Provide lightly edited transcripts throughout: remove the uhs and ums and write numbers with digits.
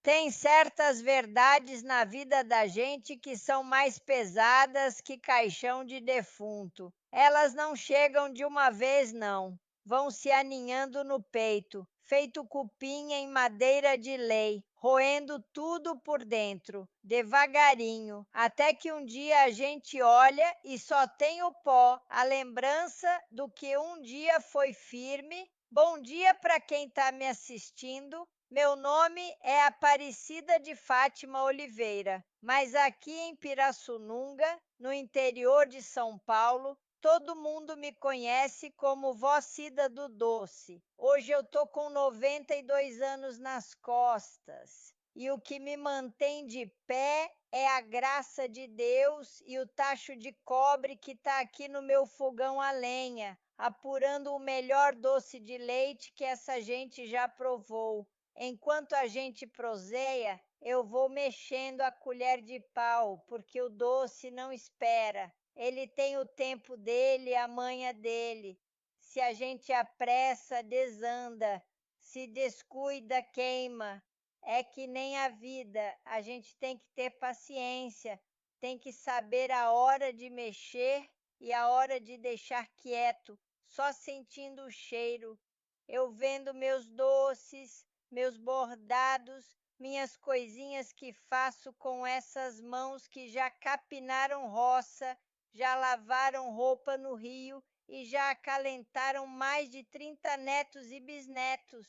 Tem certas verdades na vida da gente que são mais pesadas que caixão de defunto. Elas não chegam de uma vez, não. Vão se aninhando no peito, feito cupim em madeira de lei, roendo tudo por dentro, devagarinho, até que um dia a gente olha e só tem o pó, a lembrança do que um dia foi firme. Bom dia para quem está me assistindo. Meu nome é Aparecida de Fátima Oliveira, mas aqui em Pirassununga, no interior de São Paulo, todo mundo me conhece como Vó Cida do Doce. Hoje eu tô com 92 anos nas costas e o que me mantém de pé é a graça de Deus e o tacho de cobre que está aqui no meu fogão a lenha, apurando o melhor doce de leite que essa gente já provou. Enquanto a gente proseia, eu vou mexendo a colher de pau, porque o doce não espera. Ele tem o tempo dele, a manha dele. Se a gente apressa, desanda. Se descuida, queima. É que nem a vida, a gente tem que ter paciência, tem que saber a hora de mexer e a hora de deixar quieto, só sentindo o cheiro. Eu vendo meus doces, meus bordados, minhas coisinhas que faço com essas mãos que já capinaram roça, já lavaram roupa no rio e já acalentaram mais de 30 netos e bisnetos.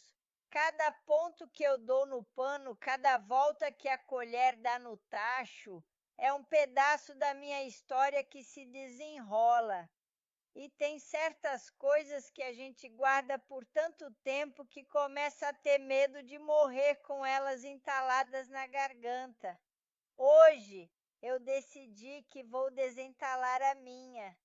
Cada ponto que eu dou no pano, cada volta que a colher dá no tacho, é um pedaço da minha história que se desenrola. E tem certas coisas que a gente guarda por tanto tempo que começa a ter medo de morrer com elas entaladas na garganta. Hoje eu decidi que vou desentalar a minha.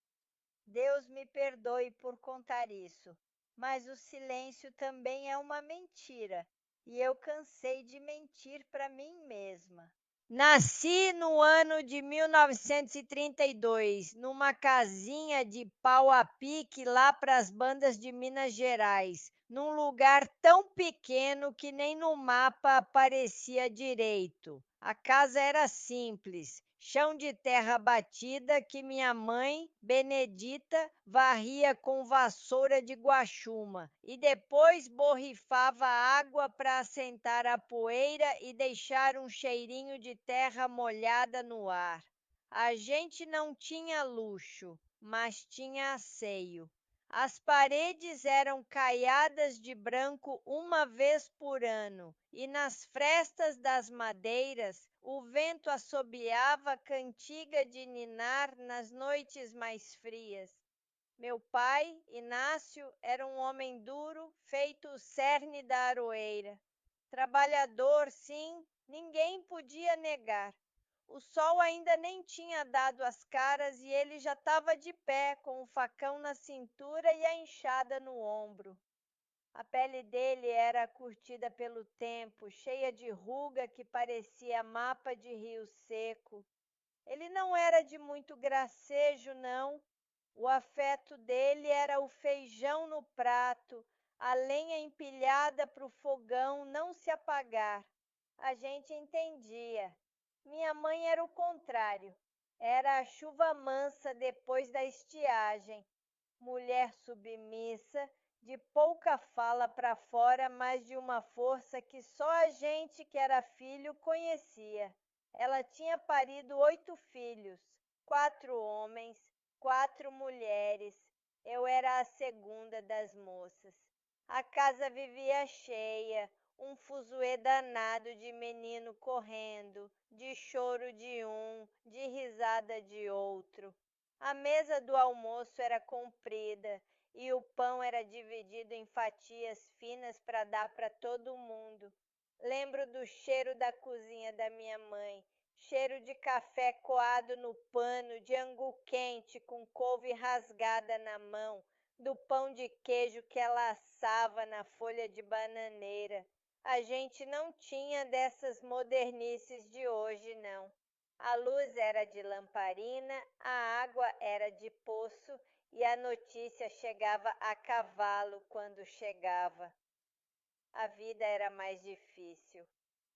Deus me perdoe por contar isso, mas o silêncio também é uma mentira, e eu cansei de mentir para mim mesma. Nasci no ano de 1932, numa casinha de pau a pique lá para as bandas de Minas Gerais, num lugar tão pequeno que nem no mapa aparecia direito. A casa era simples, chão de terra batida que minha mãe, Benedita, varria com vassoura de guaxuma e depois borrifava água para assentar a poeira e deixar um cheirinho de terra molhada no ar. A gente não tinha luxo, mas tinha asseio. As paredes eram caiadas de branco uma vez por ano, e nas frestas das madeiras o vento assobiava cantiga de ninar nas noites mais frias. Meu pai, Inácio, era um homem duro, feito o cerne da aroeira. Trabalhador, sim, ninguém podia negar. O sol ainda nem tinha dado as caras e ele já estava de pé, com o facão na cintura e a enxada no ombro. A pele dele era curtida pelo tempo, cheia de ruga que parecia mapa de rio seco. Ele não era de muito gracejo, não. O afeto dele era o feijão no prato, a lenha empilhada para o fogão não se apagar. A gente entendia. Minha mãe era o contrário. Era a chuva mansa depois da estiagem. Mulher submissa, de pouca fala para fora, mas de uma força que só a gente que era filho conhecia. Ela tinha parido 8 filhos, 4 homens, 4 mulheres. Eu era a segunda das moças. A casa vivia cheia, um fuzuê danado de menino correndo, de choro de um, de risada de outro. A mesa do almoço era comprida e o pão era dividido em fatias finas para dar para todo mundo. Lembro do cheiro da cozinha da minha mãe, cheiro de café coado no pano, de angu quente com couve rasgada na mão, do pão de queijo que ela assava na folha de bananeira. A gente não tinha dessas modernices de hoje, não. A luz era de lamparina, a água era de poço e a notícia chegava a cavalo quando chegava. A vida era mais difícil.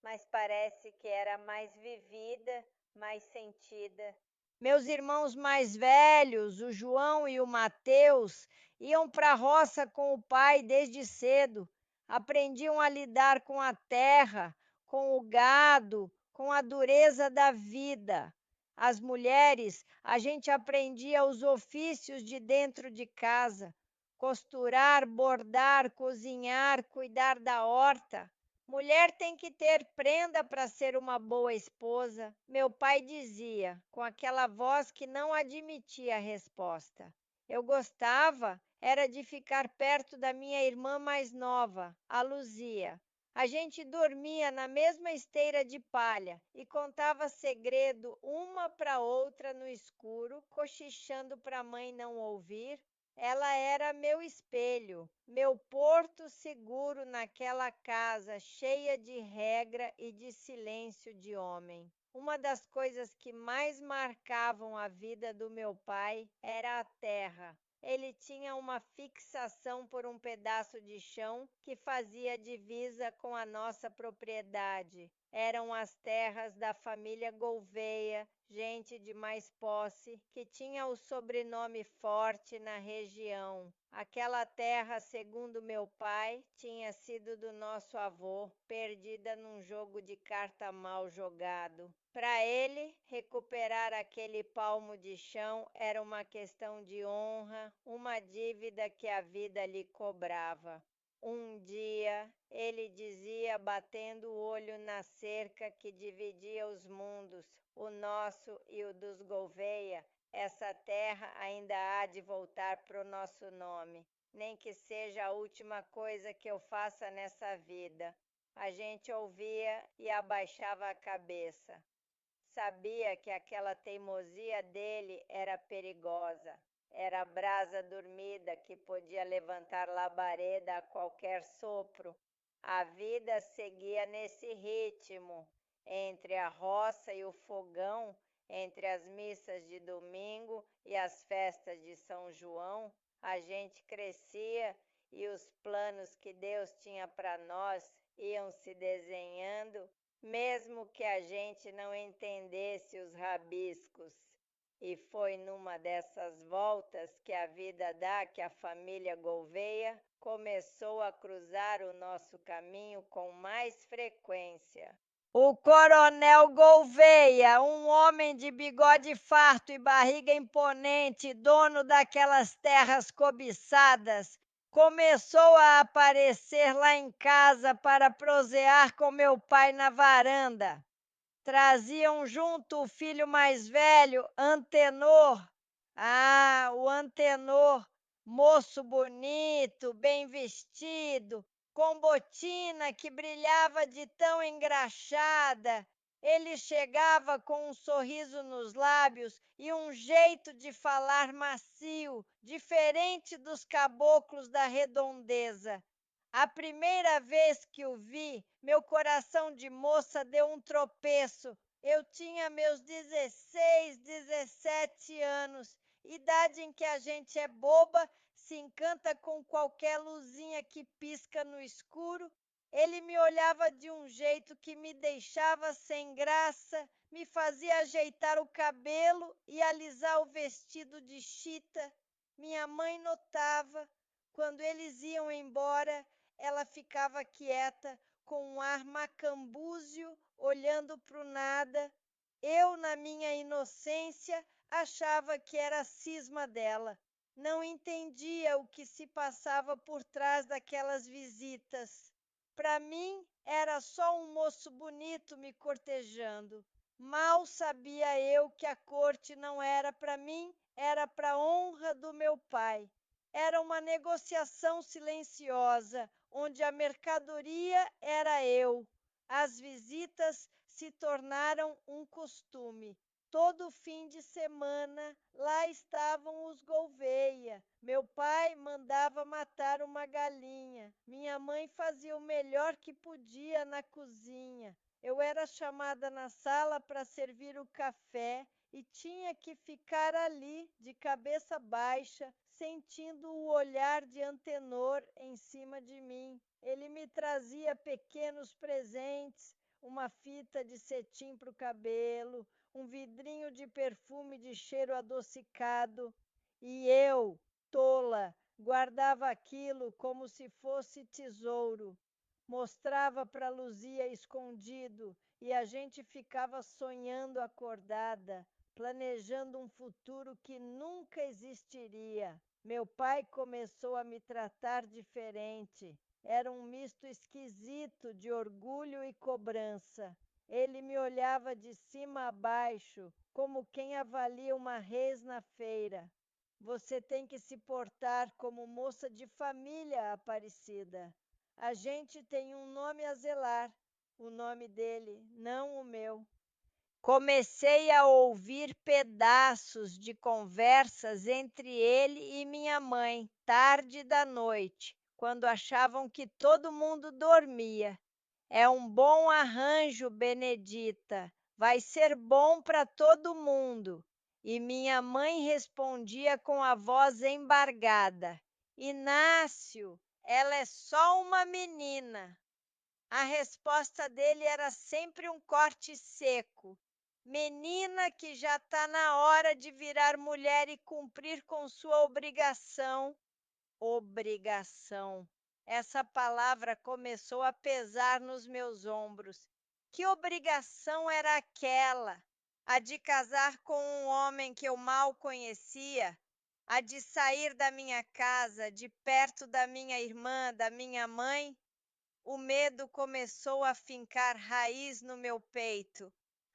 mas parece que era mais vivida, mais sentida. Meus irmãos mais velhos, o João e o Mateus, iam para a roça com o pai desde cedo. Aprendiam a lidar com a terra, com o gado, com a dureza da vida. As mulheres, a gente aprendia os ofícios de dentro de casa: costurar, bordar, cozinhar, cuidar da horta. Mulher tem que ter prenda para ser uma boa esposa, meu pai dizia, com aquela voz que não admitia resposta. Eu gostava era de ficar perto da minha irmã mais nova, a Luzia. A gente dormia na mesma esteira de palha e contava segredo uma para outra no escuro, cochichando para a mãe não ouvir. Ela era meu espelho, meu porto seguro naquela casa cheia de regra e de silêncio de homem. Uma das coisas que mais marcavam a vida do meu pai era a terra. Ele tinha uma fixação por um pedaço de chão que fazia divisa com a nossa propriedade. Eram as terras da família Gouveia, gente de mais posse, que tinha o sobrenome forte na região. Aquela terra, segundo meu pai, tinha sido do nosso avô, perdida num jogo de carta mal jogado. Para ele, recuperar aquele palmo de chão era uma questão de honra, uma dívida que a vida lhe cobrava. Um dia, ele dizia, batendo o olho na cerca que dividia os mundos, o nosso e o dos Gouveia: essa terra ainda há de voltar pro nosso nome, nem que seja a última coisa que eu faça nessa vida. A gente ouvia e abaixava a cabeça. Sabia que aquela teimosia dele era perigosa. Era brasa dormida que podia levantar labareda a qualquer sopro. A vida seguia nesse ritmo, entre a roça e o fogão, entre as missas de domingo e as festas de São João. A gente crescia e os planos que Deus tinha para nós iam se desenhando, mesmo que a gente não entendesse os rabiscos. E foi numa dessas voltas que a vida dá que a família Gouveia começou a cruzar o nosso caminho com mais frequência. O coronel Gouveia, um homem de bigode farto e barriga imponente, dono daquelas terras cobiçadas, começou a aparecer lá em casa para prosear com meu pai na varanda. Traziam junto o filho mais velho, Antenor. Ah, o Antenor, moço bonito, bem vestido, com botina que brilhava de tão engraxada. Ele chegava com um sorriso nos lábios e um jeito de falar macio, diferente dos caboclos da redondeza. A primeira vez que o vi, meu coração de moça deu um tropeço. Eu tinha meus 16, 17 anos, idade em que a gente é boba, se encanta com qualquer luzinha que pisca no escuro. Ele me olhava de um jeito que me deixava sem graça, me fazia ajeitar o cabelo e alisar o vestido de chita. Minha mãe notava. Quando eles iam embora, ela ficava quieta, com um ar macambúzio, olhando para o nada. Eu, na minha inocência, achava que era a cisma dela. Não entendia o que se passava por trás daquelas visitas. Para mim, era só um moço bonito me cortejando. Mal sabia eu que a corte não era para mim, era para a honra do meu pai. Era uma negociação silenciosa, onde a mercadoria era eu. As visitas se tornaram um costume. Todo fim de semana lá estavam os Gouveia. Meu pai mandava matar uma galinha. Minha mãe fazia o melhor que podia na cozinha. Eu era chamada na sala para servir o café e tinha que ficar ali, de cabeça baixa, sentindo o olhar de Antenor em cima de mim. Ele me trazia pequenos presentes, uma fita de cetim para o cabelo, um vidrinho de perfume de cheiro adocicado. E eu, tola, guardava aquilo como se fosse tesouro. Mostrava para Luzia escondido e a gente ficava sonhando acordada, planejando um futuro que nunca existiria. Meu pai começou a me tratar diferente. Era um misto esquisito de orgulho e cobrança. Ele me olhava de cima a baixo, como quem avalia uma res na feira. Você tem que se portar como moça de família, Aparecida. A gente tem um nome a zelar, o nome dele, não o meu. Comecei a ouvir pedaços de conversas entre ele e minha mãe, tarde da noite, quando achavam que todo mundo dormia. É um bom arranjo, Benedita. Vai ser bom para todo mundo. E minha mãe respondia com a voz embargada: Inácio, ela é só uma menina. A resposta dele era sempre um corte seco. Menina que já está na hora de virar mulher e cumprir com sua obrigação. Obrigação. Essa palavra começou a pesar nos meus ombros. Que obrigação era aquela? A de casar com um homem que eu mal conhecia? A de sair da minha casa, de perto da minha irmã, da minha mãe? O medo começou a fincar raiz no meu peito.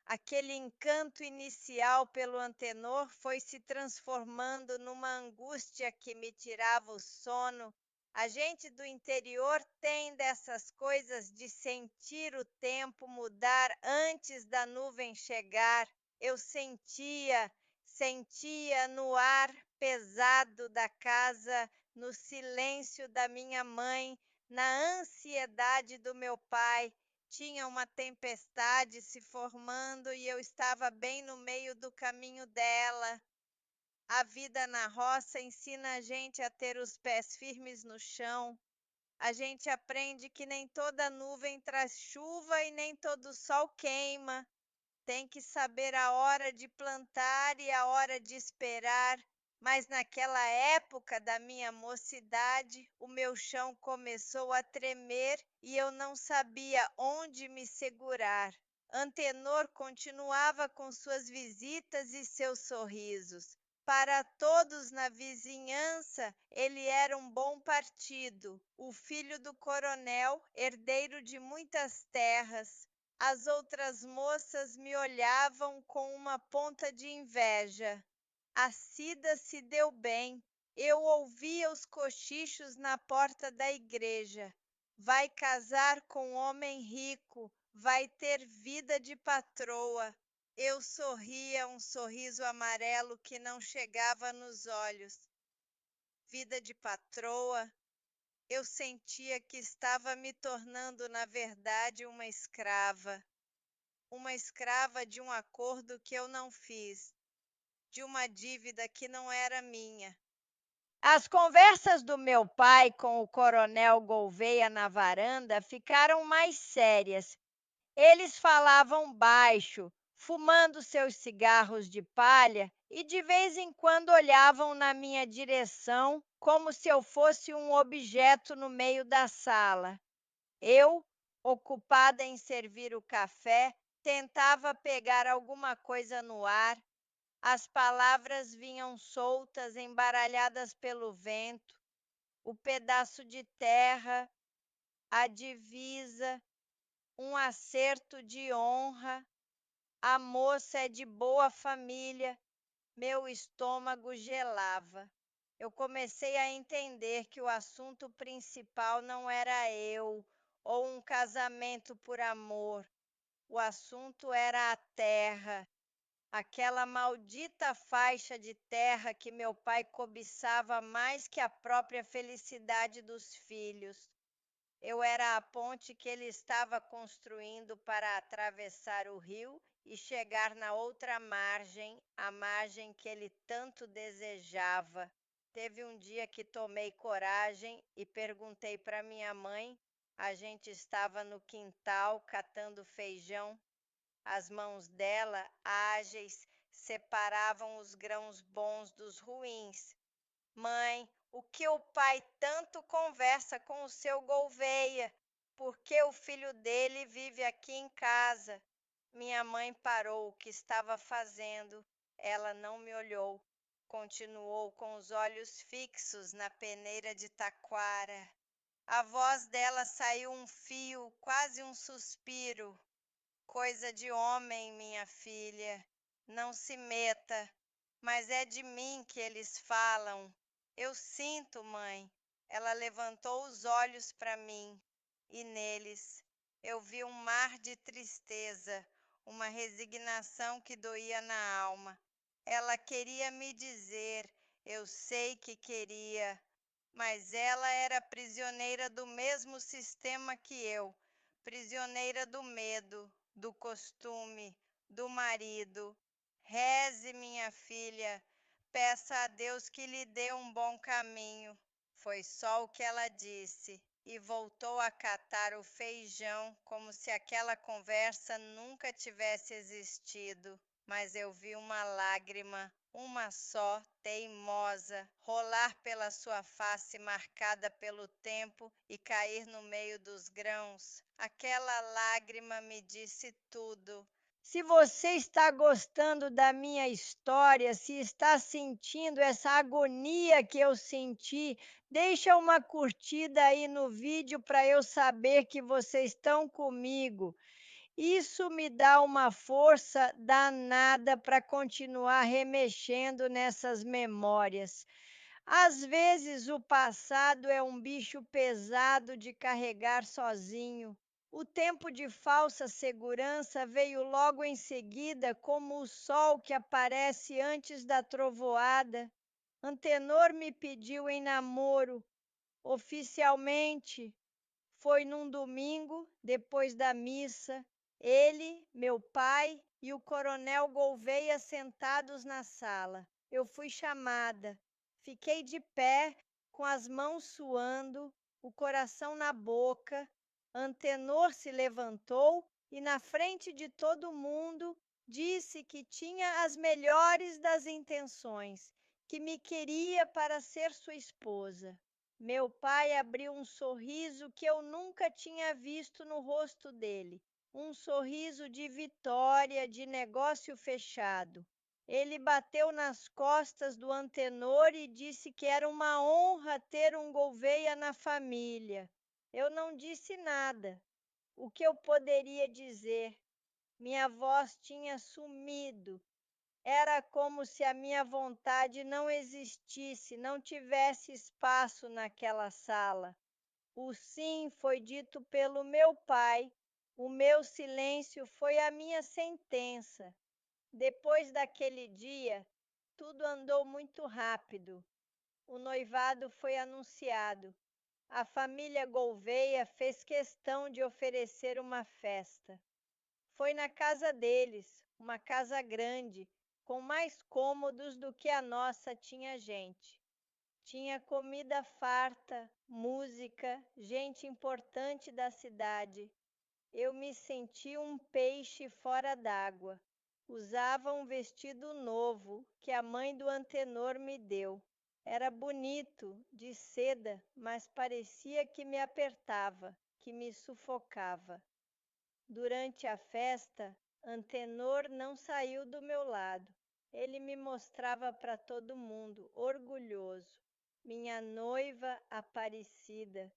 Aquele encanto inicial pelo Antenor foi se transformando numa angústia que me tirava o sono. A gente do interior tem dessas coisas de sentir o tempo mudar antes da nuvem chegar. Eu sentia no ar pesado da casa, no silêncio da minha mãe, na ansiedade do meu pai. Tinha uma tempestade se formando e eu estava bem no meio do caminho dela. A vida na roça ensina a gente a ter os pés firmes no chão. A gente aprende que nem toda nuvem traz chuva e nem todo sol queima. Tem que saber a hora de plantar e a hora de esperar. Mas naquela época da minha mocidade, o meu chão começou a tremer e eu não sabia onde me segurar. Antenor continuava com suas visitas e seus sorrisos. Para todos na vizinhança, ele era um bom partido, o filho do coronel, herdeiro de muitas terras. As outras moças me olhavam com uma ponta de inveja. A Cida se deu bem. Eu ouvia os cochichos na porta da igreja. Vai casar com homem rico, vai ter vida de patroa. Eu sorria um sorriso amarelo que não chegava nos olhos. Vida de patroa. Eu sentia que estava me tornando, na verdade, uma escrava de um acordo que eu não fiz, de uma dívida que não era minha. As conversas do meu pai com o coronel Gouveia na varanda ficaram mais sérias. Eles falavam baixo, fumando seus cigarros de palha e de vez em quando olhavam na minha direção como se eu fosse um objeto no meio da sala. Eu, ocupada em servir o café, tentava pegar alguma coisa no ar. As palavras vinham soltas, embaralhadas pelo vento. O pedaço de terra, a divisa, um acerto de honra. A moça é de boa família. Meu estômago gelava. Eu comecei a entender que o assunto principal não era eu ou um casamento por amor. O assunto era a terra, aquela maldita faixa de terra que meu pai cobiçava mais que a própria felicidade dos filhos. Eu era a ponte que ele estava construindo para atravessar o rio e chegar na outra margem, a margem que ele tanto desejava. Teve um dia que tomei coragem e perguntei para minha mãe A gente estava no quintal catando feijão. As mãos dela, ágeis, separavam os grãos bons dos ruins. Mãe, o que o pai tanto conversa com o seu Gouveia? Porque o filho dele vive aqui em casa. Minha mãe parou o que estava fazendo. Ela não me olhou. Continuou com os olhos fixos na peneira de taquara. A voz dela saiu um fio, quase um suspiro. Coisa de homem, minha filha. Não se meta. Mas é de mim que eles falam. Eu sinto, mãe. Ela levantou os olhos para mim, e neles eu vi um mar de tristeza, uma resignação que doía na alma. Ela queria me dizer, eu sei que queria, mas ela era prisioneira do mesmo sistema que eu, prisioneira do medo, do costume, do marido. Reze, minha filha, peça a Deus que lhe dê um bom caminho. Foi só o que ela disse e voltou a catar o feijão como se aquela conversa nunca tivesse existido. Mas eu vi uma lágrima, uma só, teimosa, rolar pela sua face marcada pelo tempo e cair no meio dos grãos. Aquela lágrima me disse tudo. Se você está gostando da minha história, se está sentindo essa agonia que eu senti, deixa uma curtida aí no vídeo para eu saber que vocês estão comigo. Isso me dá uma força danada para continuar remexendo nessas memórias. Às vezes o passado é um bicho pesado de carregar sozinho. O tempo de falsa segurança veio logo em seguida, como o sol que aparece antes da trovoada. Antenor me pediu em namoro, oficialmente. Foi num domingo, depois da missa. Ele, meu pai e o coronel Gouveia sentados na sala. Eu fui chamada. Fiquei de pé, com as mãos suando, o coração na boca. Antenor se levantou e, na frente de todo mundo, disse que tinha as melhores das intenções, que me queria para ser sua esposa. Meu pai abriu um sorriso que eu nunca tinha visto no rosto dele, um sorriso de vitória, de negócio fechado. Ele bateu nas costas do Antenor e disse que era uma honra ter um Gouveia na família. Eu não disse nada. O que eu poderia dizer? Minha voz tinha sumido. Era como se a minha vontade não existisse, não tivesse espaço naquela sala. O sim foi dito pelo meu pai, o meu silêncio foi a minha sentença. Depois daquele dia, tudo andou muito rápido. O noivado foi anunciado. A família Gouveia fez questão de oferecer uma festa. Foi na casa deles, uma casa grande, com mais cômodos do que a nossa tinha gente. Tinha comida farta, música, gente importante da cidade. Eu me senti um peixe fora d'água. Usava um vestido novo que a mãe do Antenor me deu. Era bonito, de seda, mas parecia que me apertava, que me sufocava. Durante a festa, Antenor não saiu do meu lado. Ele me mostrava para todo mundo, orgulhoso. Minha noiva Aparecida.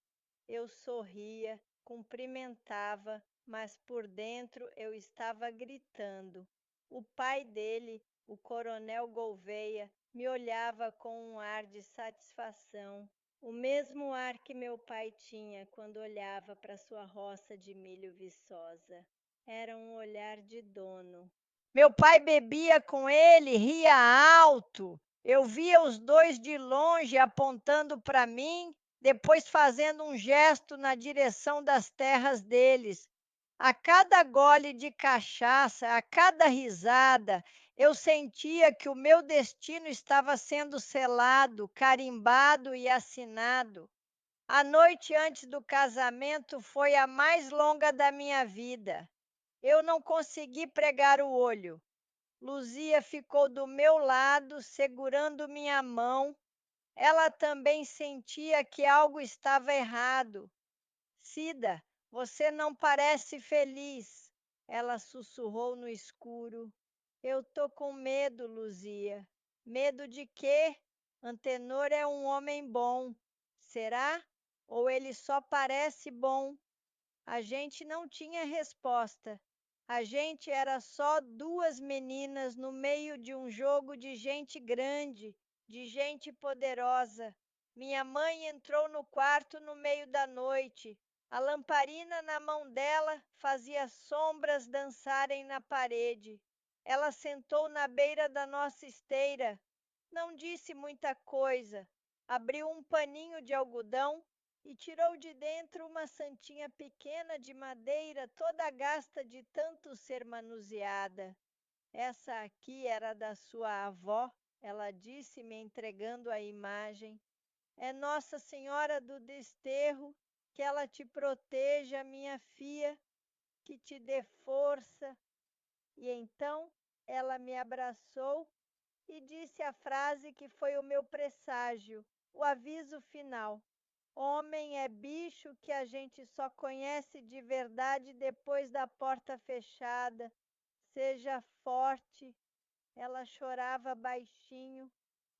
Eu sorria, cumprimentava, mas por dentro eu estava gritando. O pai dele, o coronel Gouveia, me olhava com um ar de satisfação, o mesmo ar que meu pai tinha quando olhava para sua roça de milho viçosa. Era um olhar de dono. Meu pai bebia com ele, ria alto. Eu via os dois de longe apontando para mim, depois fazendo um gesto na direção das terras deles. A cada gole de cachaça, a cada risada, eu sentia que o meu destino estava sendo selado, carimbado e assinado. A noite antes do casamento foi a mais longa da minha vida. Eu não consegui pregar o olho. Luzia ficou do meu lado, segurando minha mão. Ela também sentia que algo estava errado. Cida, você não parece feliz. Ela sussurrou no escuro. Eu tô com medo, Luzia. Medo de quê? Antenor é um homem bom. Será? Ou ele só parece bom? A gente não tinha resposta. A gente era só duas meninas no meio de um jogo de gente grande, de gente poderosa. Minha mãe entrou no quarto no meio da noite. A lamparina na mão dela fazia sombras dançarem na parede. Ela sentou na beira da nossa esteira. Não disse muita coisa. Abriu um paninho de algodão e tirou de dentro uma santinha pequena de madeira, toda gasta de tanto ser manuseada. Essa aqui era da sua avó, ela disse, me entregando a imagem. É Nossa Senhora do Desterro, que ela te proteja, minha filha, que te dê força. E então ela me abraçou e disse a frase que foi o meu presságio, o aviso final. Homem é bicho que a gente só conhece de verdade depois da porta fechada. Seja forte. Ela chorava baixinho,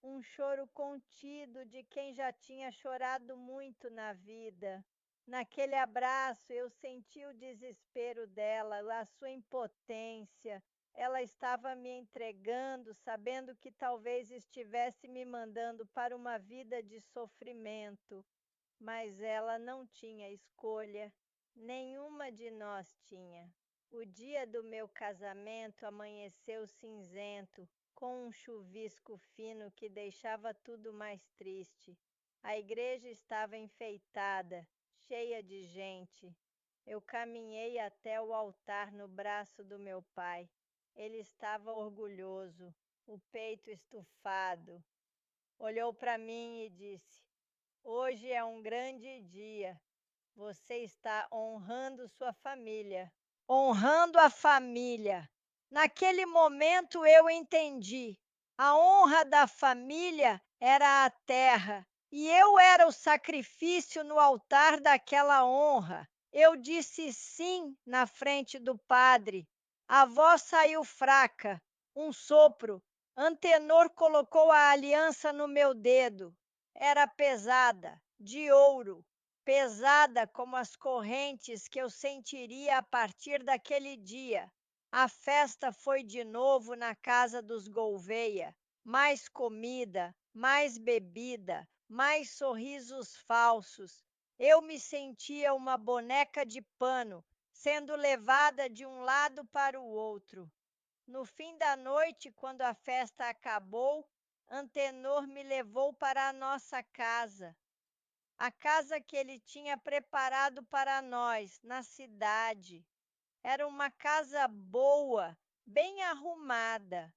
um choro contido de quem já tinha chorado muito na vida. Naquele abraço eu senti o desespero dela, a sua impotência. Ela estava me entregando, sabendo que talvez estivesse me mandando para uma vida de sofrimento. Mas ela não tinha escolha, nenhuma de nós tinha. O dia do meu casamento amanheceu cinzento, com um chuvisco fino que deixava tudo mais triste. A igreja estava enfeitada, cheia de gente. Eu caminhei até o altar no braço do meu pai. Ele estava orgulhoso, o peito estufado. Olhou para mim e disse: Hoje é um grande dia. Você está honrando sua família. Honrando a família. Naquele momento eu entendi. A honra da família era a terra, e eu era o sacrifício no altar daquela honra. Eu disse sim na frente do padre. A voz saiu fraca, um sopro. Antenor colocou a aliança no meu dedo. Era pesada, de ouro, pesada como as correntes que eu sentiria a partir daquele dia. A festa foi de novo na casa dos Gouveia. Mais comida, mais bebida, mais sorrisos falsos. Eu me sentia uma boneca de pano, sendo levada de um lado para o outro. No fim da noite, quando a festa acabou, Antenor me levou para a nossa casa, a casa que ele tinha preparado para nós, na cidade. Era uma casa boa, bem arrumada.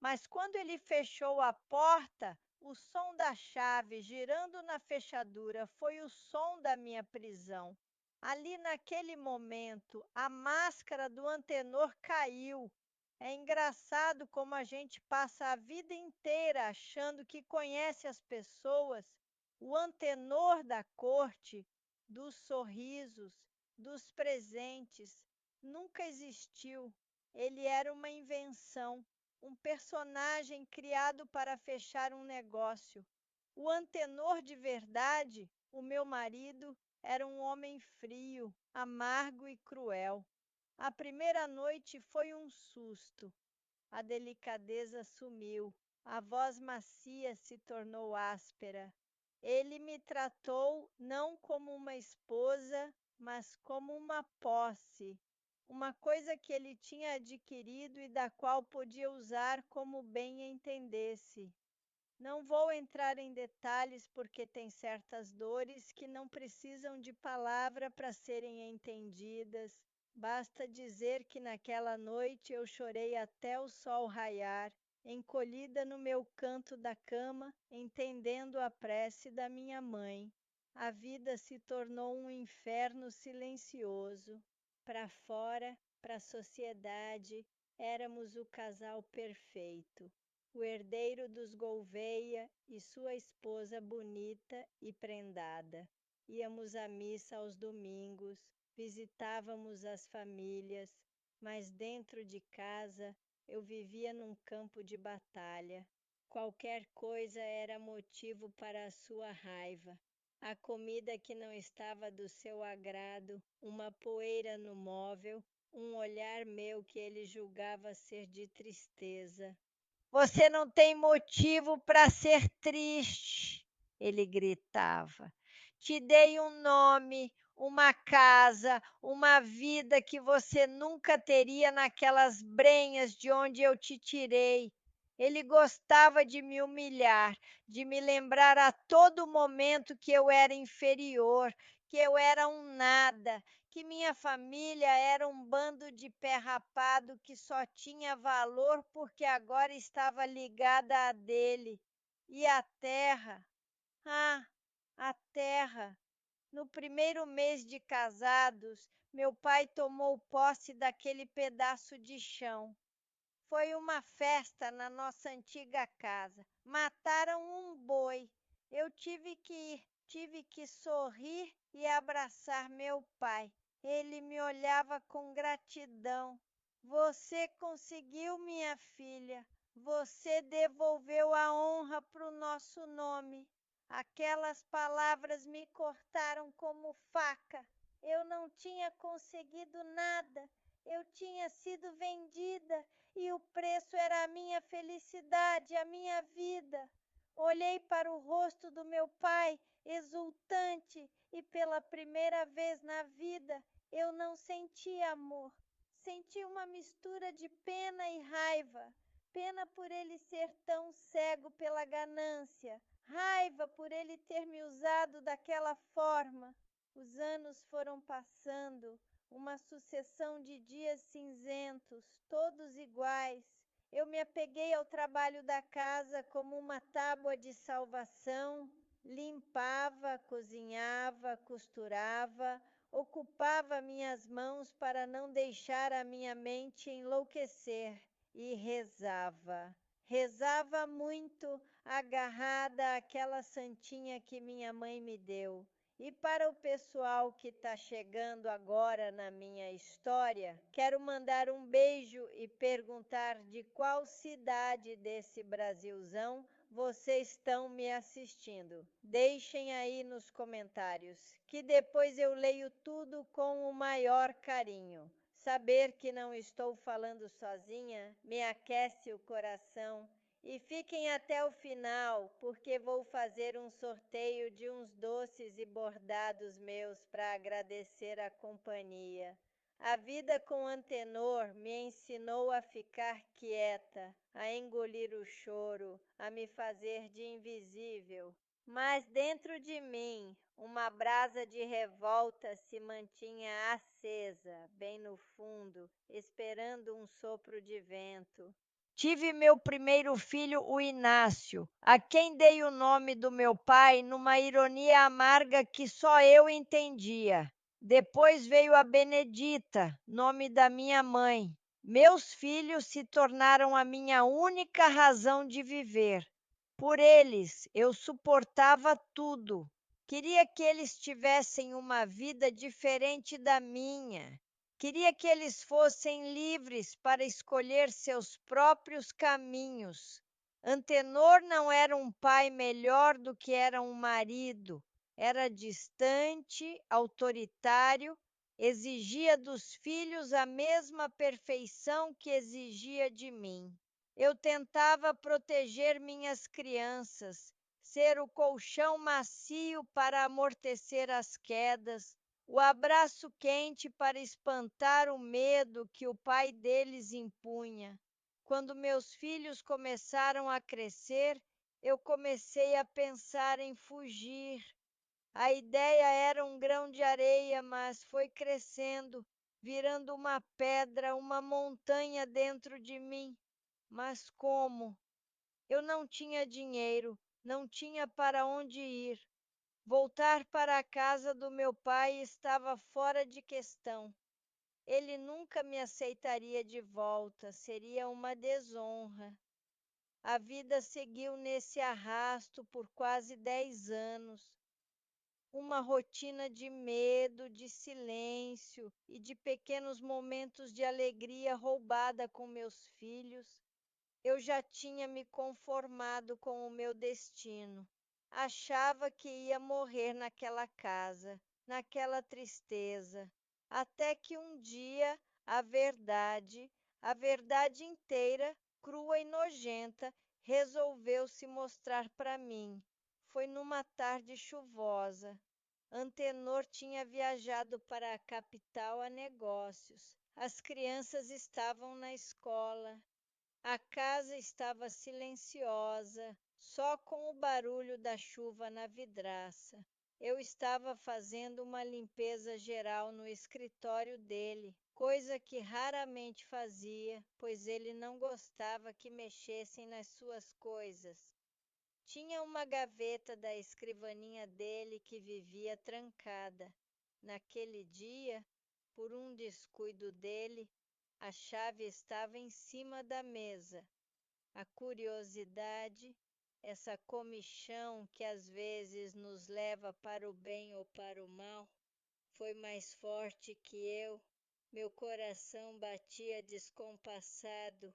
Mas quando ele fechou a porta, o som da chave girando na fechadura foi o som da minha prisão. Ali naquele momento, a máscara do Antenor caiu. É engraçado como a gente passa a vida inteira achando que conhece as pessoas. O Antenor da corte, dos sorrisos, dos presentes, nunca existiu. Ele era uma invenção, um personagem criado para fechar um negócio. O Antenor de verdade, o meu marido, era um homem frio, amargo e cruel. A primeira noite foi um susto. A delicadeza sumiu, a voz macia se tornou áspera. Ele me tratou não como uma esposa, mas como uma posse, uma coisa que ele tinha adquirido e da qual podia usar como bem entendesse. Não vou entrar em detalhes porque tem certas dores que não precisam de palavra para serem entendidas. Basta dizer que naquela noite eu chorei até o sol raiar, encolhida no meu canto da cama, entendendo a prece da minha mãe. A vida se tornou um inferno silencioso. Para fora, para a sociedade, éramos o casal perfeito. O herdeiro dos Gouveia e sua esposa bonita e prendada. Íamos à missa aos domingos, visitávamos as famílias, mas dentro de casa eu vivia num campo de batalha. Qualquer coisa era motivo para a sua raiva. A comida que não estava do seu agrado, uma poeira no móvel, um olhar meu que ele julgava ser de tristeza. Você não tem motivo para ser triste, ele gritava. Te dei um nome, uma casa, uma vida que você nunca teria naquelas brenhas de onde eu te tirei. Ele gostava de me humilhar, de me lembrar a todo momento que eu era inferior, que eu era um nada, que minha família era um bando de pé rapado que só tinha valor porque agora estava ligada à dele. E a terra? Ah, a terra! No primeiro mês de casados, meu pai tomou posse daquele pedaço de chão. Foi uma festa na nossa antiga casa. Mataram um boi. Eu tive que sorrir e abraçar meu pai. Ele me olhava com gratidão. Você conseguiu, minha filha. Você devolveu a honra para o nosso nome. Aquelas palavras me cortaram como faca. Eu não tinha conseguido nada. Eu tinha sido vendida e o preço era a minha felicidade, a minha vida. Olhei para o rosto do meu pai, exultante, e pela primeira vez na vida eu não senti amor. Senti uma mistura de pena e raiva. Pena por ele ser tão cego pela ganância, raiva por ele ter me usado daquela forma. Os anos foram passando, uma sucessão de dias cinzentos, todos iguais. Eu me apeguei ao trabalho da casa como uma tábua de salvação, limpava, cozinhava, costurava, ocupava minhas mãos para não deixar a minha mente enlouquecer e rezava. Rezava muito, agarrada àquela santinha que minha mãe me deu. E para o pessoal que está chegando agora na minha história, quero mandar um beijo e perguntar de qual cidade desse Brasilzão vocês estão me assistindo. Deixem aí nos comentários, que depois eu leio tudo com o maior carinho. Saber que não estou falando sozinha me aquece o coração. E fiquem até o final, porque vou fazer um sorteio de uns doces e bordados meus para agradecer a companhia. A vida com Antenor me ensinou a ficar quieta, a engolir o choro, a me fazer de invisível. Mas dentro de mim, uma brasa de revolta se mantinha acesa, bem no fundo, esperando um sopro de vento. Tive meu primeiro filho, o Inácio, a quem dei o nome do meu pai numa ironia amarga que só eu entendia. Depois veio a Benedita, nome da minha mãe. Meus filhos se tornaram a minha única razão de viver. Por eles eu suportava tudo. Queria que eles tivessem uma vida diferente da minha. Queria que eles fossem livres para escolher seus próprios caminhos. Antenor não era um pai melhor do que era um marido. Era distante, autoritário, exigia dos filhos a mesma perfeição que exigia de mim. Eu tentava proteger minhas crianças, ser o colchão macio para amortecer as quedas, o abraço quente para espantar o medo que o pai deles impunha. Quando meus filhos começaram a crescer, eu comecei a pensar em fugir. A ideia era um grão de areia, mas foi crescendo, virando uma pedra, uma montanha dentro de mim. Mas como? Eu não tinha dinheiro, não tinha para onde ir. Voltar para a casa do meu pai estava fora de questão. Ele nunca me aceitaria de volta, seria uma desonra. A vida seguiu nesse arrasto por quase 10 anos. Uma rotina de medo, de silêncio e de pequenos momentos de alegria roubada com meus filhos. Eu já tinha me conformado com o meu destino. Achava que ia morrer naquela casa, naquela tristeza, até que um dia a verdade inteira, crua e nojenta, resolveu se mostrar para mim. Foi numa tarde chuvosa. Antenor tinha viajado para a capital a negócios. As crianças estavam na escola. A casa estava silenciosa, só com o barulho da chuva na vidraça. Eu estava fazendo uma limpeza geral no escritório dele, coisa que raramente fazia, pois ele não gostava que mexessem nas suas coisas. Tinha uma gaveta da escrivaninha dele que vivia trancada. Naquele dia, por um descuido dele, a chave estava em cima da mesa. A curiosidade, essa comichão que às vezes nos leva para o bem ou para o mal, foi mais forte que eu. Meu coração batia descompassado.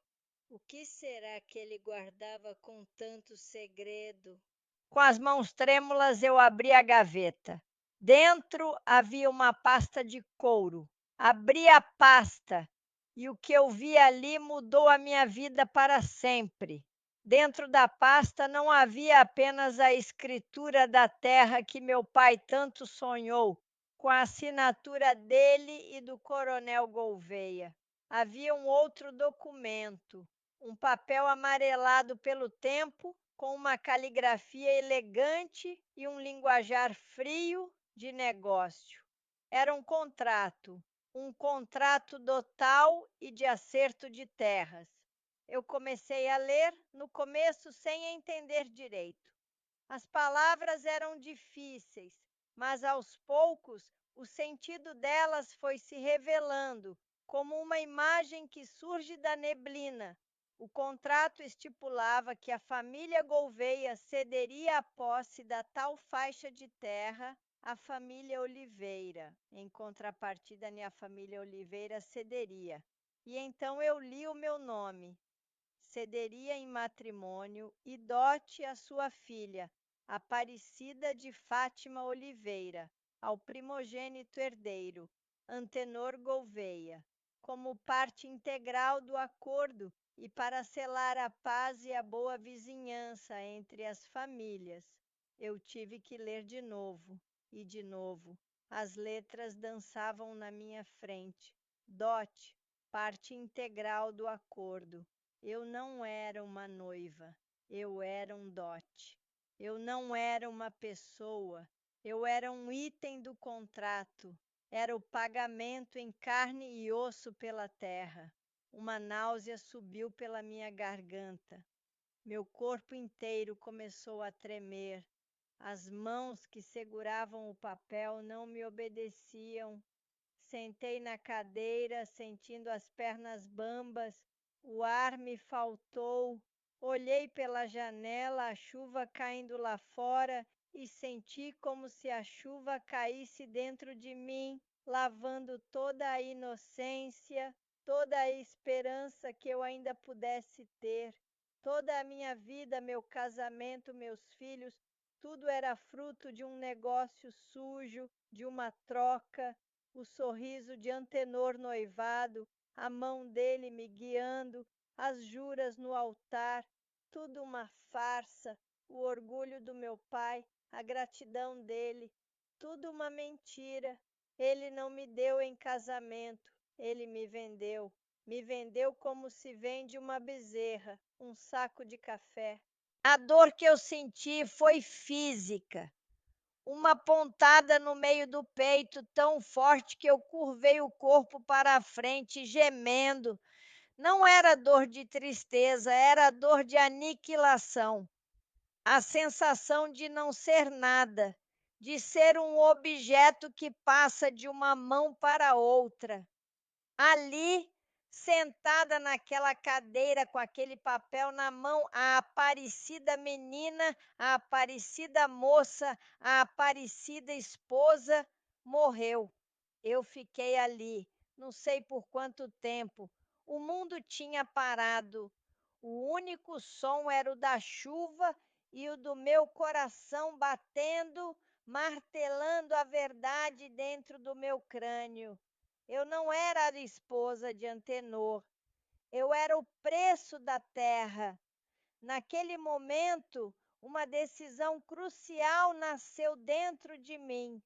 O que será que ele guardava com tanto segredo? Com as mãos trêmulas, eu abri a gaveta. Dentro havia uma pasta de couro. Abri a pasta e o que eu vi ali mudou a minha vida para sempre. Dentro da pasta não havia apenas a escritura da terra que meu pai tanto sonhou, com a assinatura dele e do coronel Gouveia. Havia um outro documento, um papel amarelado pelo tempo, com uma caligrafia elegante e um linguajar frio de negócio. Era um contrato total e de acerto de terras. Eu comecei a ler, no começo sem entender direito. As palavras eram difíceis, mas aos poucos o sentido delas foi se revelando, como uma imagem que surge da neblina. O contrato estipulava que a família Gouveia cederia a posse da tal faixa de terra à família Oliveira. Em contrapartida, a família Oliveira cederia. E então eu li o meu nome. Cederia em matrimônio e dote à sua filha, Aparecida de Fátima Oliveira, ao primogênito herdeiro, Antenor Gouveia, como parte integral do acordo e para selar a paz e a boa vizinhança entre as famílias. Eu tive que ler de novo e de novo. As letras dançavam na minha frente. Dote, parte integral do acordo. Eu não era uma noiva, eu era um dote. Eu não era uma pessoa, eu era um item do contrato. Era o pagamento em carne e osso pela terra. Uma náusea subiu pela minha garganta. Meu corpo inteiro começou a tremer. As mãos que seguravam o papel não me obedeciam. Sentei na cadeira, sentindo as pernas bambas, o ar me faltou. Olhei pela janela, a chuva caindo lá fora, e senti como se a chuva caísse dentro de mim, lavando toda a inocência, toda a esperança que eu ainda pudesse ter. Toda a minha vida, meu casamento, meus filhos, tudo era fruto de um negócio sujo, de uma troca, o sorriso de Antenor noivado, a mão dele me guiando, as juras no altar, tudo uma farsa, o orgulho do meu pai, a gratidão dele, tudo uma mentira. Ele não me deu em casamento, ele me vendeu. Me vendeu como se vende uma bezerra, um saco de café. A dor que eu senti foi física. Uma pontada no meio do peito tão forte que eu curvei o corpo para a frente, gemendo. Não era dor de tristeza, era dor de aniquilação. A sensação de não ser nada, de ser um objeto que passa de uma mão para outra. Ali, sentada naquela cadeira com aquele papel na mão, a Aparecida menina, a Aparecida moça, a Aparecida esposa morreu. Eu fiquei ali, não sei por quanto tempo. O mundo tinha parado. O único som era o da chuva e o do meu coração batendo, martelando a verdade dentro do meu crânio. Eu não era a esposa de Antenor, eu era o preço da terra. Naquele momento, uma decisão crucial nasceu dentro de mim.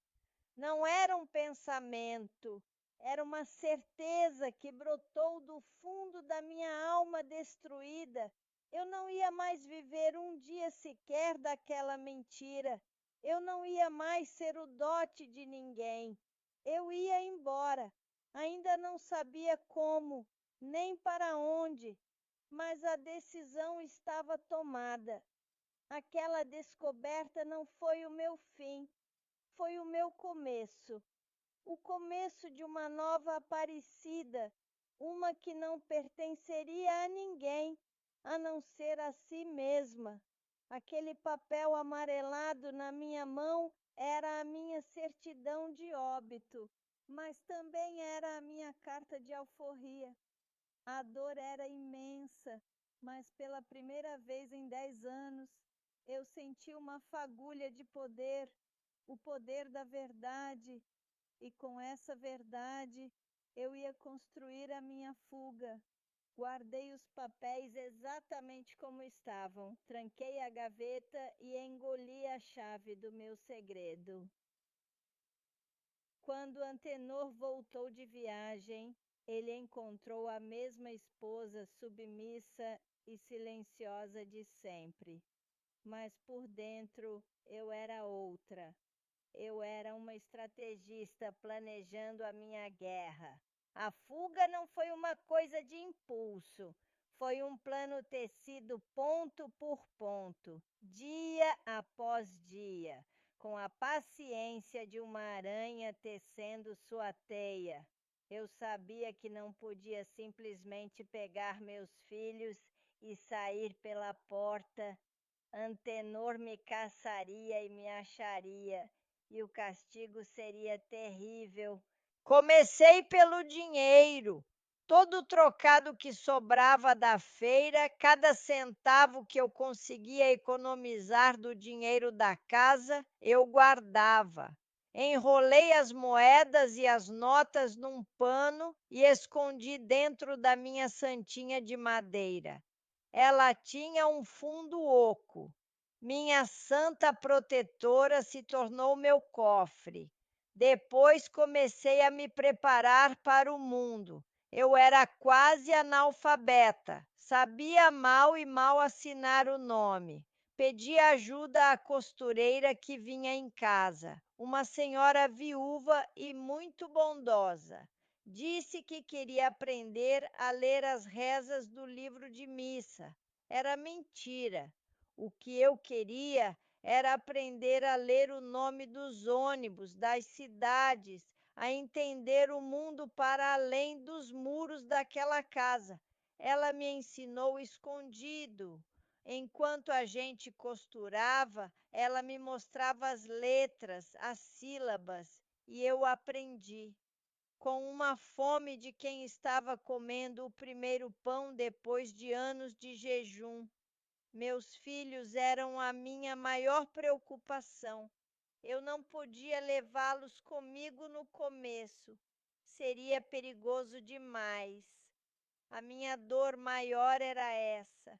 Não era um pensamento, era uma certeza que brotou do fundo da minha alma destruída. Eu não ia mais viver um dia sequer daquela mentira. Eu não ia mais ser o dote de ninguém. Eu ia embora. Ainda não sabia como, nem para onde, mas a decisão estava tomada. Aquela descoberta não foi o meu fim, foi o meu começo, o começo de uma nova Aparecida, uma que não pertenceria a ninguém, a não ser a si mesma. Aquele papel amarelado na minha mão era a minha certidão de óbito, mas também era a minha carta de alforria. A dor era imensa, mas pela primeira vez em 10 anos eu senti uma fagulha de poder, o poder da verdade, e com essa verdade eu ia construir a minha fuga. Guardei os papéis exatamente como estavam, tranquei a gaveta e engoli a chave do meu segredo. Quando Antenor voltou de viagem, ele encontrou a mesma esposa submissa e silenciosa de sempre. Mas por dentro eu era outra. Eu era uma estrategista planejando a minha guerra. A fuga não foi uma coisa de impulso. Foi um plano tecido ponto por ponto, dia após dia, com a paciência de uma aranha tecendo sua teia. Eu sabia que não podia simplesmente pegar meus filhos e sair pela porta. Antenor me caçaria e me acharia, e o castigo seria terrível. Comecei pelo dinheiro. Todo o trocado que sobrava da feira, cada centavo que eu conseguia economizar do dinheiro da casa, eu guardava. Enrolei as moedas e as notas num pano e escondi dentro da minha santinha de madeira. Ela tinha um fundo oco. Minha santa protetora se tornou meu cofre. Depois comecei a me preparar para o mundo. Eu era quase analfabeta, sabia mal e mal assinar o nome. Pedi ajuda à costureira que vinha em casa, uma senhora viúva e muito bondosa. Disse que queria aprender a ler as rezas do livro de missa. Era mentira. O que eu queria era aprender a ler o nome dos ônibus, das cidades, a entender o mundo para além dos muros daquela casa. Ela me ensinou escondido. Enquanto a gente costurava, ela me mostrava as letras, as sílabas, e eu aprendi com uma fome de quem estava comendo o primeiro pão depois de anos de jejum. Meus filhos eram a minha maior preocupação. Eu não podia levá-los comigo no começo. Seria perigoso demais. A minha dor maior era essa,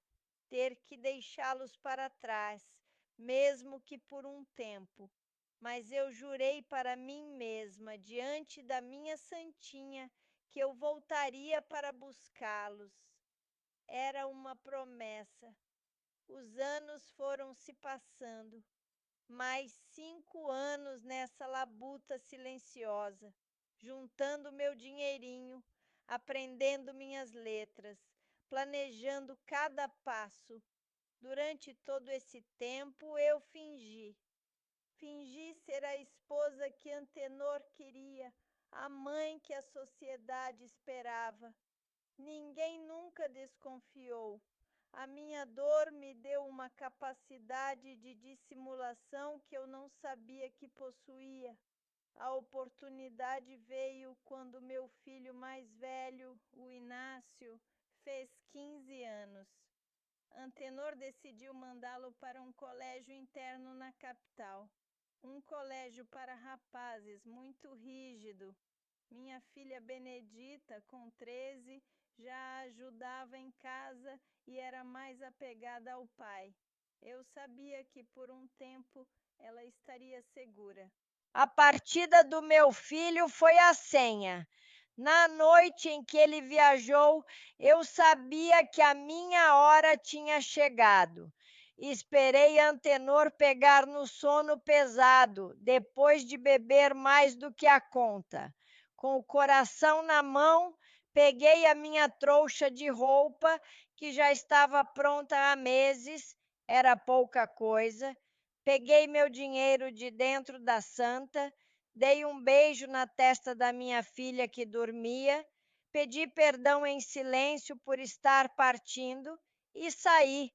ter que deixá-los para trás, mesmo que por um tempo. Mas eu jurei para mim mesma, diante da minha santinha, que eu voltaria para buscá-los. Era uma promessa. Os anos foram se passando. Mais 5 anos nessa labuta silenciosa, juntando meu dinheirinho, aprendendo minhas letras, planejando cada passo. Durante todo esse tempo eu fingi. Fingi ser a esposa que Antenor queria, a mãe que a sociedade esperava. Ninguém nunca desconfiou. A minha dor me deu uma capacidade de dissimulação que eu não sabia que possuía. A oportunidade veio quando meu filho mais velho, o Inácio, fez 15 anos. Antenor decidiu mandá-lo para um colégio interno na capital. Um colégio para rapazes muito rígido. Minha filha Benedita, com 13, já a ajudava em casa e era mais apegada ao pai. Eu sabia que por um tempo ela estaria segura. A partida do meu filho foi a senha. Na noite em que ele viajou, eu sabia que a minha hora tinha chegado. Esperei Antenor pegar no sono pesado, depois de beber mais do que a conta. Com o coração na mão, peguei a minha trouxa de roupa, que já estava pronta há meses, era pouca coisa. Peguei meu dinheiro de dentro da santa, dei um beijo na testa da minha filha que dormia, pedi perdão em silêncio por estar partindo e saí.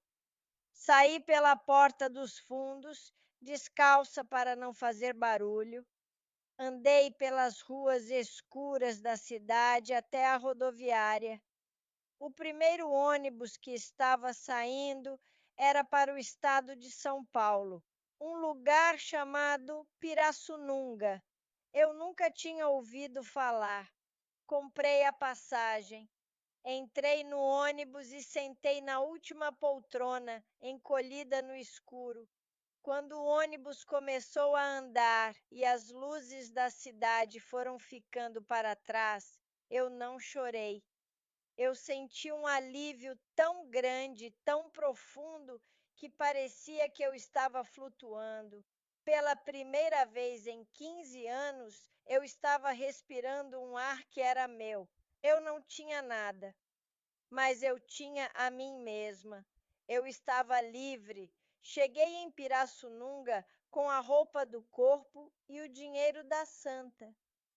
Saí pela porta dos fundos, descalça para não fazer barulho. Andei pelas ruas escuras da cidade até a rodoviária. O primeiro ônibus que estava saindo era para o estado de São Paulo, um lugar chamado Pirassununga. Eu nunca tinha ouvido falar. Comprei a passagem, entrei no ônibus e sentei na última poltrona, encolhida no escuro. Quando o ônibus começou a andar e as luzes da cidade foram ficando para trás, eu não chorei. Eu senti um alívio tão grande, tão profundo, que parecia que eu estava flutuando. Pela primeira vez em 15 anos, eu estava respirando um ar que era meu. Eu não tinha nada, mas eu tinha a mim mesma. Eu estava livre. Cheguei em Pirassununga com a roupa do corpo e o dinheiro da santa.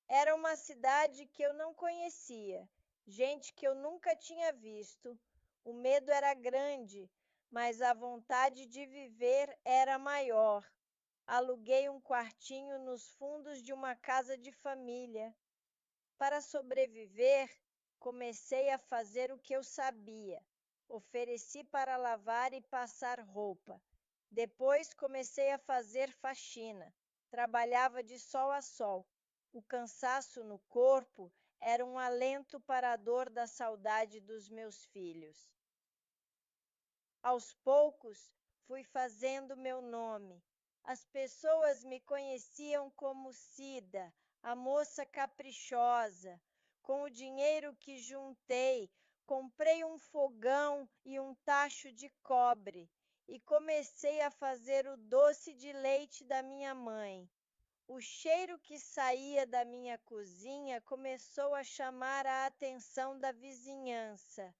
Era uma cidade que eu não conhecia, gente que eu nunca tinha visto. O medo era grande, mas a vontade de viver era maior. Aluguei um quartinho nos fundos de uma casa de família. Para sobreviver, comecei a fazer o que eu sabia. Ofereci para lavar e passar roupa. Depois comecei a fazer faxina. Trabalhava de sol a sol. O cansaço no corpo era um alento para a dor da saudade dos meus filhos. Aos poucos, fui fazendo meu nome. As pessoas me conheciam como Cida, a moça caprichosa. Com o dinheiro que juntei, comprei um fogão e um tacho de cobre e comecei a fazer o doce de leite da minha mãe. O cheiro que saía da minha cozinha começou a chamar a atenção da vizinhança.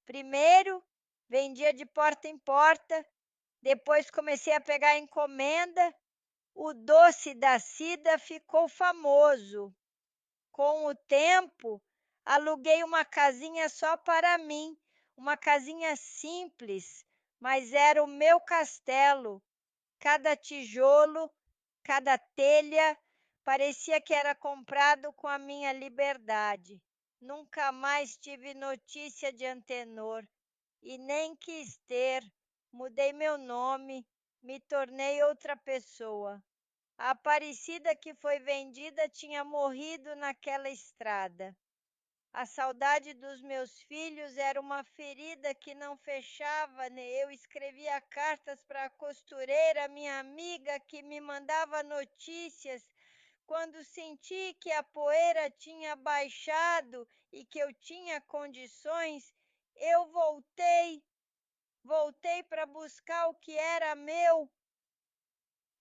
Primeiro, vendia de porta em porta, depois comecei a pegar encomenda. O doce da Cida ficou famoso. Com o tempo, aluguei uma casinha só para mim, uma casinha simples, mas era o meu castelo. Cada tijolo, cada telha, parecia que era comprado com a minha liberdade. Nunca mais tive notícia de Antenor e nem quis ter. Mudei meu nome, me tornei outra pessoa. A Aparecida que foi vendida tinha morrido naquela estrada. A saudade dos meus filhos era uma ferida que não fechava, né? Eu escrevia cartas para a costureira, minha amiga, que me mandava notícias. Quando senti que a poeira tinha baixado e que eu tinha condições, eu voltei para buscar o que era meu.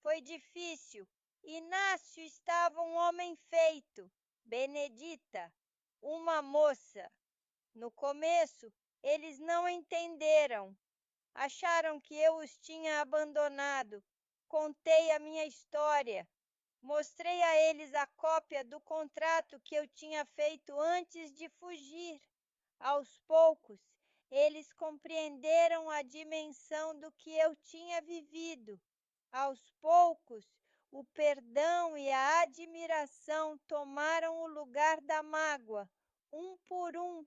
Foi difícil. Inácio estava um homem feito. Benedita, uma moça. No começo, eles não entenderam. Acharam que eu os tinha abandonado, Contei a minha história. Mostrei a eles a cópia do contrato que eu tinha feito antes de fugir. Aos poucos, eles compreenderam a dimensão do que eu tinha vivido. Aos poucos, o perdão e a admiração tomaram o lugar da mágoa. Um por um,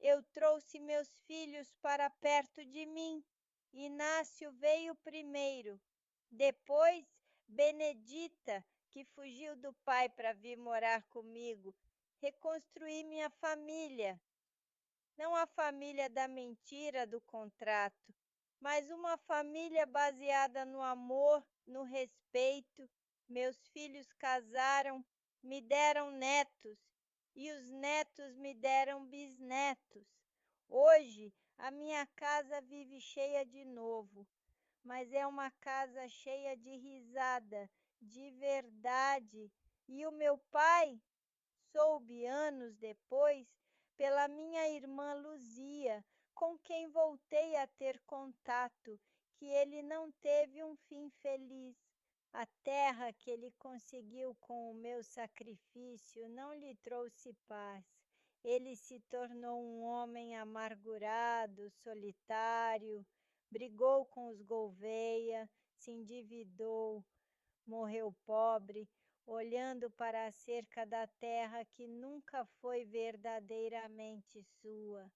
eu trouxe meus filhos para perto de mim. Inácio veio primeiro. Depois, Benedita, que fugiu do pai para vir morar comigo. Reconstruí minha família. Não a família da mentira do contrato, mas uma família baseada no amor, no respeito. Meus filhos casaram, me deram netos e os netos me deram bisnetos. Hoje a minha casa vive cheia de novo, mas é uma casa cheia de risada, de verdade. E o meu pai soube anos depois pela minha irmã Luzia, com quem voltei a ter contato, que ele não teve um fim feliz. A terra que ele conseguiu com o meu sacrifício não lhe trouxe paz. Ele se tornou um homem amargurado, solitário, brigou com os Gouveia, se endividou, morreu pobre, olhando para a cerca da terra que nunca foi verdadeiramente sua.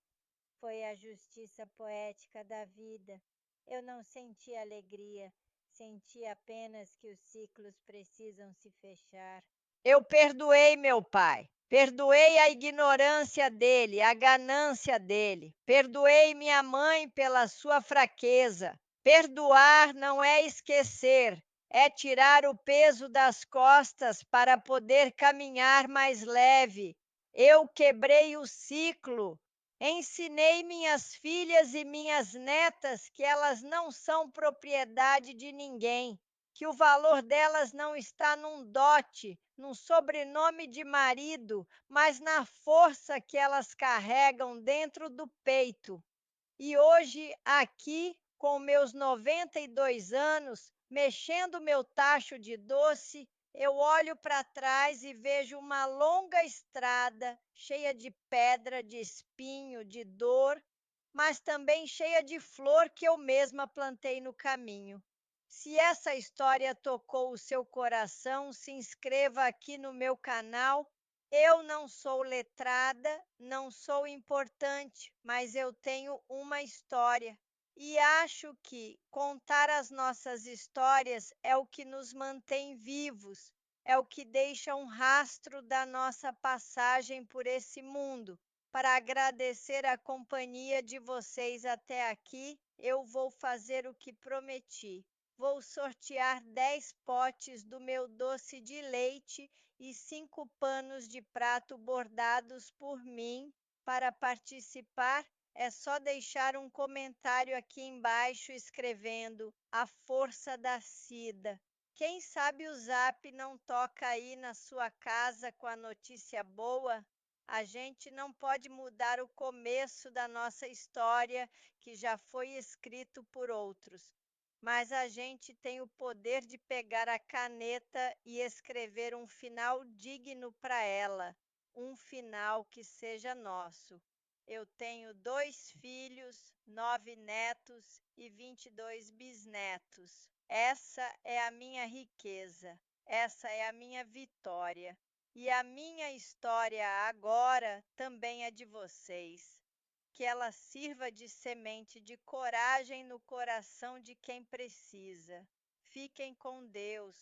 Foi a justiça poética da vida. Eu não senti alegria, senti apenas que os ciclos precisam se fechar. Eu perdoei meu pai. Perdoei a ignorância dele, a ganância dele. Perdoei minha mãe pela sua fraqueza. Perdoar não é esquecer, é tirar o peso das costas para poder caminhar mais leve. Eu quebrei o ciclo. Ensinei minhas filhas e minhas netas que elas não são propriedade de ninguém, que o valor delas não está num dote, num sobrenome de marido, mas na força que elas carregam dentro do peito. E hoje, aqui, com meus 92 anos, mexendo meu tacho de doce, eu olho para trás e vejo uma longa estrada cheia de pedra, de espinho, de dor, mas também cheia de flor que eu mesma plantei no caminho. Se essa história tocou o seu coração, se inscreva aqui no meu canal. Eu não sou letrada, não sou importante, mas eu tenho uma história. E acho que contar as nossas histórias é o que nos mantém vivos, é o que deixa um rastro da nossa passagem por esse mundo. Para agradecer a companhia de vocês até aqui, eu vou fazer o que prometi. Vou sortear 10 potes do meu doce de leite e 5 panos de prato bordados por mim. Para participar, é só deixar um comentário aqui embaixo escrevendo A Força da Cida. Quem sabe o Zap não toca aí na sua casa com a notícia boa? A gente não pode mudar o começo da nossa história, que já foi escrito por outros, mas a gente tem o poder de pegar a caneta e escrever um final digno para ela, um final que seja nosso. Eu tenho 2 filhos, 9 netos e 22 bisnetos. Essa é a minha riqueza, essa é a minha vitória. E a minha história agora também é de vocês. Que ela sirva de semente de coragem no coração de quem precisa. Fiquem com Deus.